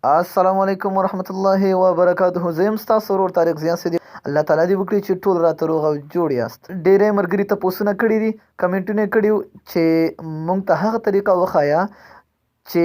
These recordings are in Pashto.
السلام علیکم ورحمت الله وبرکاته. زه یم ستاسو ورور طارق زیان سیدی. الله تعالی دې وکړي چې ټول راته روغ او جوړ یاست. ډېری ملګري تپوسونه کړي دي، کمنټونه یې کړي وو چې موږ ته هغه طریقه وښایه چې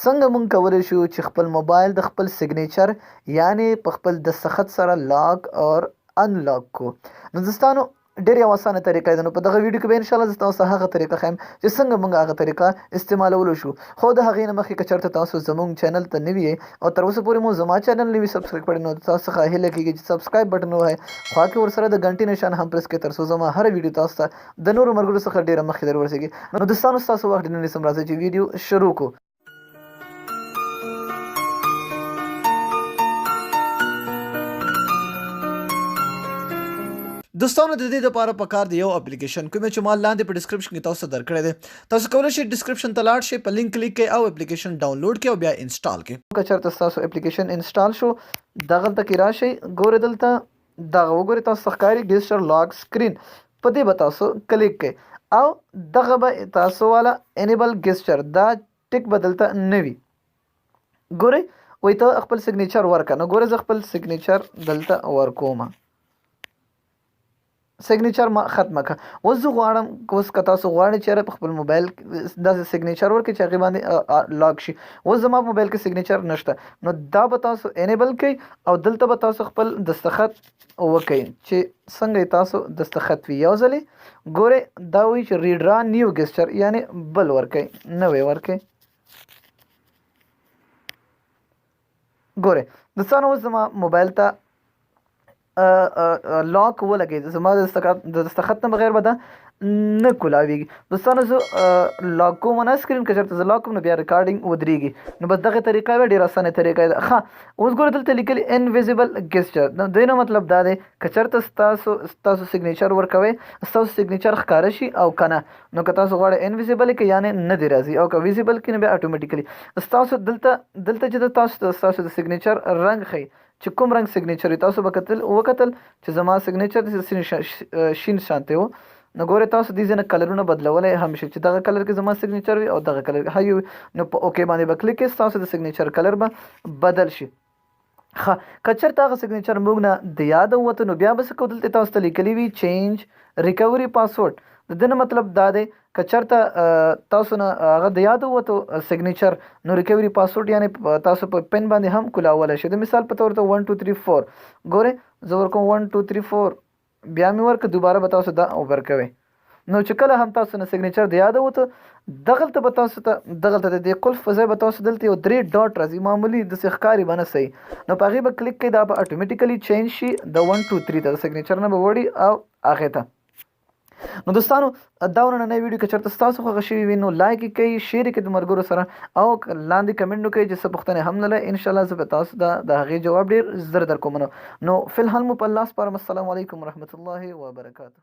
څنګه موږ کولی شو چې خپل موبایل د خپل سیګنیچر یعنې په خپل دستخط سره لاک اور انلاک کو. نو دوستانو ډېر یو اسانه طریقه ده. نو په دغه ویډیو کې به انشاءالله زه تاسو هغه طریقه ښیم چې څنګه موږ هغه طریقه استعمالولو شو. خو د هغې نه مخکې که چېرته تاسو زموږ چینل ته نوي یې او تر اوسه پورې مو زما چینل نه وي سبسکرایب کړی، نو تاسو څخه هیله کېږي چې سبسکرایب بټن ووهئ، خوا کې ورسره د غنټې نشان هم پرس کړئ تر څو زما هره ویډیو تاسو ته د نورو ملګرو څخه ډېره مخکې در ورسېږي. نو دوستانو ستاسو وخت ډېر نه نیسم، راځئ چې ویډیو شروع کړو. دوستانو د دې لپاره پکار دی یو اپلیکیشن کوم چې ما لاندې په ډسکرپشن کې تاسو ته درکړی دی. تاسو کولی شئ ډسکرپشن ته لاړ شئ، په لینک کلیک کړئ او اپلیکیشن ډاونلوډ کړئ او بیا انسټال کړئ. که چېرته ستاسو اپلیکیشن انسټال شو دغلته کې راشئ، ګورئ دلته دغه وګورئ تاسو ته ښکاري ګیسچر لاک سکرین، په دې به تاسو کلیک کړئ او دغه به تاسو والا انیبل ګیسچر دا ټیک به دلته نه وي. ګورئ وایي ته خپل سیګنیچر ورکړه. نو ګورئ زه خپل سیګنیچر دلته ورکوم، سیګنیچر ما ختمه کړه. اوس زه غواړم اوس که تاسو غواړئ چې په خپل موبایل داسې سیګنیچر ورکړئ چې هغې باندې لاک شي. اوس زما په موبایل کې سیګنیچر نشته، نو دا به تاسو انیبل کړئ او دلته به تاسو خپل دستخط وکړئ چې څنګه یې تاسو دستخط وي. یو ځلې ګورئ دا وایي چې ریډرا نیو ګیسچر یعنې بل ورکړئ، نوی ورکړئ. ګورئ دوستانو اوس زما موبایل ته لاک ولګېد، زما د دستخط نه بغیر به دا نه کولاویږي. دوستانو زه لاک کوم نه سکرین، که چېرته زه لاک کوم نو بیا ریکارډینګ ودرېږي. نو بس دغه طریقه وه، ډېره اسانه طریقه ده. ښه اوس ګورئ دلته لیکلي انویزیبل ګیسچر. نو دوی نه مطلب دا دی که چېرته ستاسو سیګنیچر ورکوئ ستاسو سیګنیچر ښکاره شي او که نه، نو که تاسو غواړئ انویزیبل کړئ یعنې نه دی راځي، او که ویزیبل کړئ نو بیا اټومیټیکلي ستاسو دلته چې تاسو د سیګنیچر رنګ ښیي چې کوم رنګ سیګنیچر وي. تاسو به وکتل چې زما سیګنیچر د شین شانتی و. نو ګورئ تاسو دې ځینې کلرونه بدلولی هم شي چې دغه کلر کې زما سیګنیچر وي او دغه کلر کې هایو وي. نو په اوکې باندې به کلیک کړئ، ستاسو د سیګنیچر کلر به بدل شي. ښه که چېرته هغه سیګنیچر موږ نه د یاده ووته نو بیا به څه کوو، دلته تاسو ته لیکلي وي چینج ریکوري پاسورډ. د دې نه مطلب دا دی که چېرته تاسو نه هغه د یاده ووتو سیګنیچر نو ریکوري پاسورډ یعنې تاسو په پن باندې هم کولاولی شئ. د مثال په طور ته 1 2 3 4 ګورئ زه ورکوم 1 2 3 4 بیا مې ورکړه، دوباره به تاسو دا ورکوئ. نو چې کله هم تاسو نه سیګنیچر د یاده وته دغلته به تاسو ته دغلته د دې قلف په ځای به تاسو دلته یو 3 ډاټ راځي، معمولي داسې ښکاري به نه صحیح. نو په هغې به کلیک کړئ، دا به اټومیټیکلي چینج شي د 1 2 3 ته، د سیګنیچر نه به وړي او هغې ته. نو دوستانو دا نننۍ ویډیو که چېرته ستاسو خوښه شوې وي نو لایک یې کړئ، شیر یې کړئ د ملګرو سره او لاندې کمنټ وکړئ چې څه پوښتنې هم لرئ. انشاءالله زه به تاسو د هغې جواب ډېر زر در کوم. نو فی الحال مو په الله سپارم. السلام علیکم ورحمت الله وبرکاته.